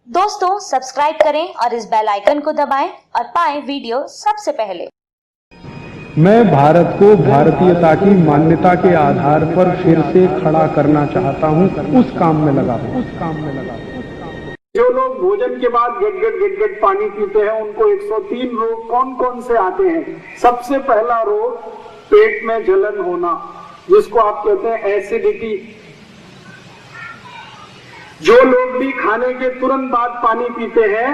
दोस्तों सब्सक्राइब करें और इस बेल आइकन को दबाएं और पाएं वीडियो सबसे पहले। मैं भारत को भारतीयता की मान्यता के आधार पर फिर से खड़ा करना चाहता हूं, उस काम में लगा हूं। जो लोग भोजन के बाद गट पानी पीते हैं उनको 103 रोग कौन कौन से आते हैं। सबसे पहला रोग पेट में जलन होना, जिसको आप कहते हैं एसिडिटी। जो लोग भी खाने के तुरंत बाद पानी पीते हैं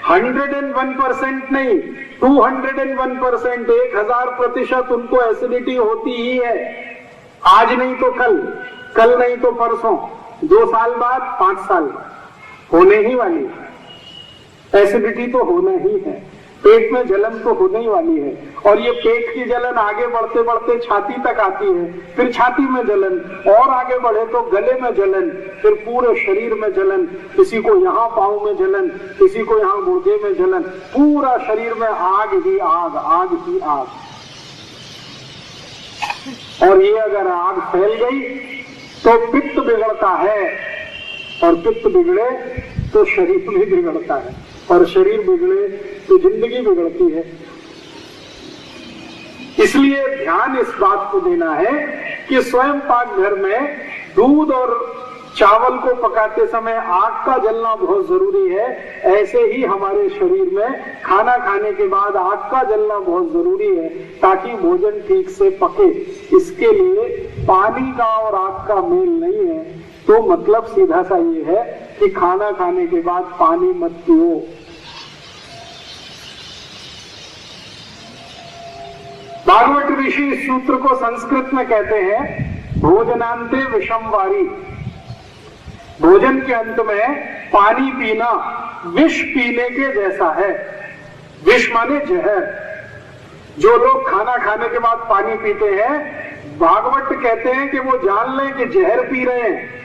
101% नहीं 201%, 1000% उनको एसिडिटी होती ही है। आज नहीं तो कल नहीं तो परसों, 2 साल बाद, 5 साल बाद होने ही वाली है। एसिडिटी तो होना ही है, पेट में जलन तो होने ही वाली है। और ये पेट की जलन आगे बढ़ते बढ़ते छाती तक आती है, फिर छाती में जलन, और आगे बढ़े तो गले में जलन, फिर पूरे शरीर में जलन। किसी को यहाँ पांव में जलन, किसी को यहाँ गुर्दे में जलन, पूरा शरीर में आग ही आग, आग ही आग। और ये अगर आग फैल गई तो पित्त बिगड़ता है, और पित्त बिगड़े तो शरीर भी बिगड़ता है, और शरीर बिगड़े तो जिंदगी बिगड़ती है। इसलिए ध्यान इस बात को देना है कि स्वयं पाक घर में दूध और चावल को पकाते समय आग का जलना बहुत जरूरी है। ऐसे ही हमारे शरीर में खाना खाने के बाद आग का जलना बहुत जरूरी है, ताकि भोजन ठीक से पके। इसके लिए पानी का और आग का मेल नहीं है। तो मतलब सीधा सा ये है कि खाना खाने के बाद पानी मत पियो। भागवत ऋषि इस सूत्र को संस्कृत में कहते हैं भोजनांते विषमवारी। भोजन के अंत में पानी पीना विष पीने के जैसा है। विष माने जहर। जो लोग खाना खाने के बाद पानी पीते हैं, भागवत कहते हैं कि वो जान लें कि जहर पी रहे हैं,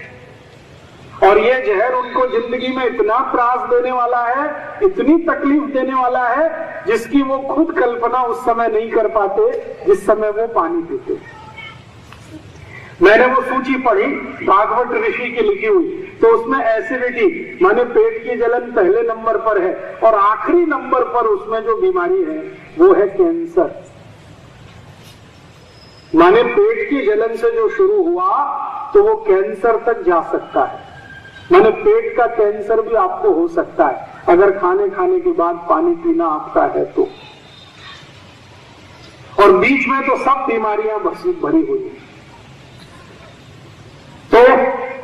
और ये जहर उनको जिंदगी में इतना त्रास देने वाला है, इतनी तकलीफ देने वाला है, जिसकी वो खुद कल्पना उस समय नहीं कर पाते जिस समय वो पानी पीते। मैंने वो सूची पढ़ी भागवत ऋषि की लिखी हुई, तो उसमें एसिडिटी माने पेट की जलन पहले नंबर पर है, और आखिरी नंबर पर उसमें जो बीमारी है वो है कैंसर। माने पेट की जलन से जो शुरू हुआ तो वो कैंसर तक जा सकता है। माने पेट का कैंसर भी आपको हो सकता है अगर खाने के बाद पानी पीना आपका है तो। और बीच में तो सब बीमारियां भरी हुई हैं। तो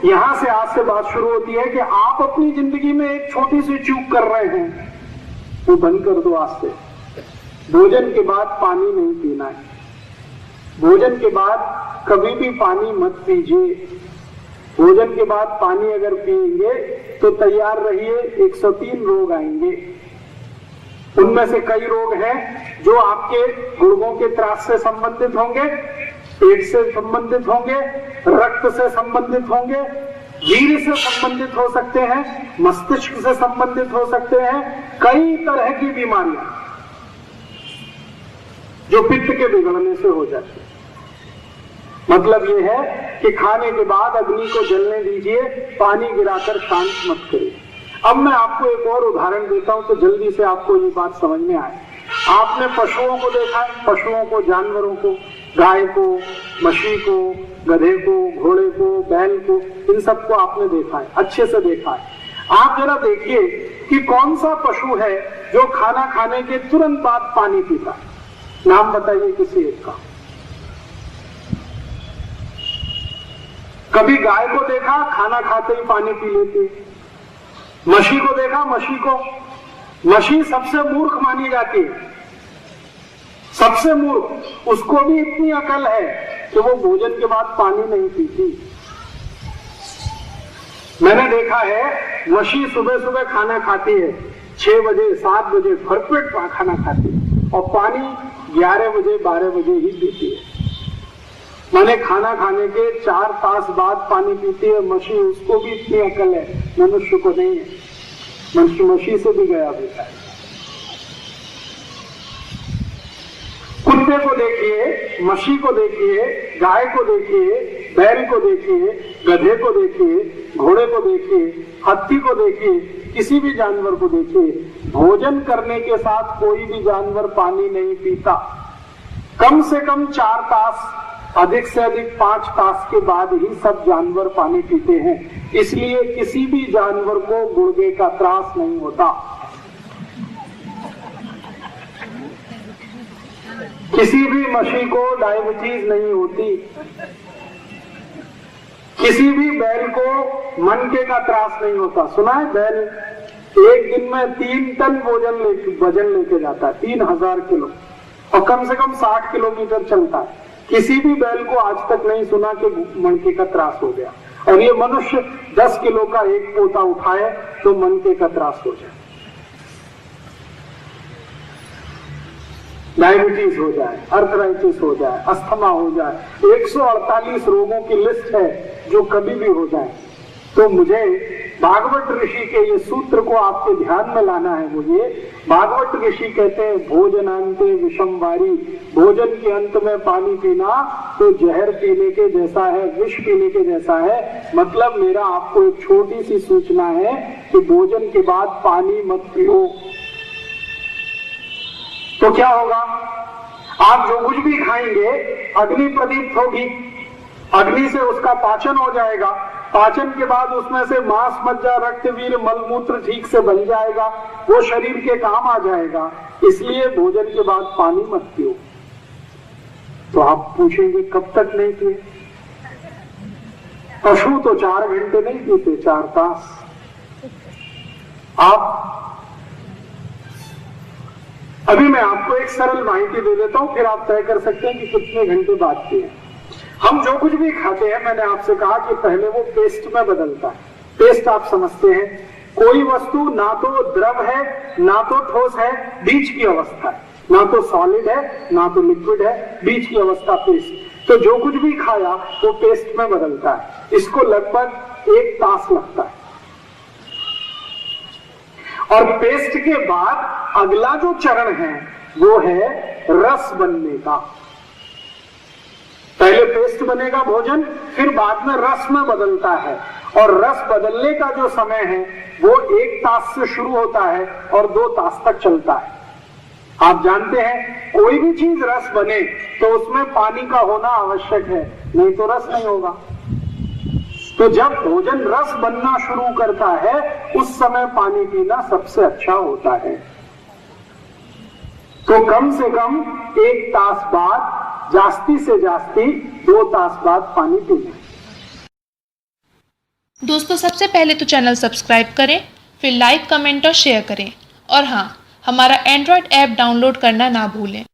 यहां से आज से बात शुरू होती है कि आप अपनी जिंदगी में एक छोटी सी चूक कर रहे हैं, वो बंद कर दो आज से। भोजन के बाद पानी नहीं पीना है। भोजन के बाद कभी भी पानी मत पीजिए। भोजन के बाद पानी अगर पिएंगे तो तैयार रहिए, 103 रोग आएंगे। उनमें से कई रोग हैं जो आपके गुर्दों के त्रास से संबंधित होंगे, पेट से संबंधित होंगे, रक्त से संबंधित होंगे, वीर्य से संबंधित हो सकते हैं, मस्तिष्क से संबंधित हो सकते हैं। कई तरह की बीमारियां जो पित्त के बिगड़ने से हो जाती है। मतलब यह है कि खाने के बाद अग्नि को जलने दीजिए, पानी गिराकर शांत मत करिए। अब मैं आपको एक और उदाहरण देता हूं तो जल्दी से आपको ये बात समझ में आए। आपने पशुओं को देखा, पशुओं को, जानवरों को, गाय को, मछली को, गधे को, घोड़े को, बैल को, इन सबको आपने देखा है, अच्छे से देखा है। आप जरा देखिए कि कौन सा पशु है जो खाना खाने के तुरंत बाद पानी पीता है। नाम बताइए किसी एक का। कभी गाय को देखा खाना खाते ही पानी पी लेती। मछली को देखा, मछली सबसे मूर्ख मानी जाती है, सबसे मूर्ख। उसको भी इतनी अकल है कि वो भोजन के बाद पानी नहीं पीती। मैंने देखा है मछली सुबह सुबह खाना खाती है, 6 बजे 7 बजे भरपेट खाना खाती है, और पानी 11 बजे 12 बजे ही पीती है। मैंने खाना खाने के 4 तास बाद पानी पीती है मछली। उसको भी इतनी अकल है, मनुष्य को नहीं है। मछली से भी गया बेटा है। कुत्ते को देखिए, मछली को देखिए, गाय को देखिए, बैल को देखिए, गधे को देखिए, घोड़े को देखिए, हाथी को देखिए, किसी भी जानवर को देखिए, भोजन करने के साथ कोई भी जानवर पानी नहीं पीता। कम से कम 4 तास, अधिक से अधिक 5 तास के बाद ही सब जानवर पानी पीते हैं। इसलिए किसी भी जानवर को गुर्दे का त्रास नहीं होता। किसी भी मछली को डायबिटीज नहीं होती। किसी भी बैल को मनके का त्रास नहीं होता। सुना है, बैल एक दिन में 3 टन वजन लेके जाता है, 3000 किलो, और कम से कम 60 किलोमीटर चलता है। किसी भी बैल को आज तक नहीं सुना कि मनके का त्रास हो गया। और ये मनुष्य 10 किलो का एक पोता उठाए तो मनके का त्रास हो जाए, डायबिटीज हो जाए, अर्थराइटिस हो जाए, अस्थमा हो जाए, 148 रोगों की लिस्ट है जो कभी भी हो जाए। तो मुझे भागवत ऋषि के ये सूत्र को आपके ध्यान में लाना है। वो ये भागवत ऋषि कहते हैं, भोजनांते विषम वारी, भोजन के अंत में पानी पीना तो जहर पीने के जैसा है, विष पीने के जैसा है। मतलब मेरा आपको एक छोटी सी सूचना है कि भोजन के बाद पानी मत पियो। तो क्या होगा, आप जो कुछ भी खाएंगे अग्नि प्रदीप्त होगी, अग्नि से उसका पाचन हो जाएगा, पाचन के बाद उसमें से मांस, मज्जा, रक्त, वीर, मलमूत्र ठीक से बन जाएगा, वो शरीर के काम आ जाएगा। इसलिए भोजन के बाद पानी मत पियो। तो आप पूछेंगे कब तक नहीं पिए? पशु तो 4 घंटे नहीं पीते, 4 तास। आप अभी मैं आपको एक सरल माहिती दे देता हूं, फिर आप तय कर सकते हैं कि कितने घंटे बाद पिए। हम जो कुछ भी खाते हैं, मैंने आपसे कहा कि पहले वो पेस्ट में बदलता है। पेस्ट आप समझते हैं, कोई वस्तु ना तो द्रव है ना तो ठोस है, बीच की अवस्था है, ना तो सॉलिड है ना तो लिक्विड है, बीच की अवस्था पेस्ट। तो जो कुछ भी खाया वो पेस्ट में बदलता है। इसको लगभग 1 तास लगता है। और पेस्ट के बाद अगला जो चरण है वो है रस बनने का। पहले पेस्ट बनेगा भोजन, फिर बाद में रस में बदलता है। और रस बदलने का जो समय है वो 1 तास से शुरू होता है और 2 तास तक चलता है। आप जानते हैं, कोई भी चीज रस बने तो उसमें पानी का होना आवश्यक है, नहीं तो रस नहीं होगा। तो जब भोजन रस बनना शुरू करता है उस समय पानी पीना सबसे अच्छा होता है। तो कम से कम 1 तास बाद, जास्ती से जास्ती 2 तास बाद पानी पीना। दोस्तों, सबसे पहले तो चैनल सब्सक्राइब करें, फिर लाइक, कमेंट और शेयर करें। और हाँ, हमारा एंड्रॉयड ऐप डाउनलोड करना ना भूलें।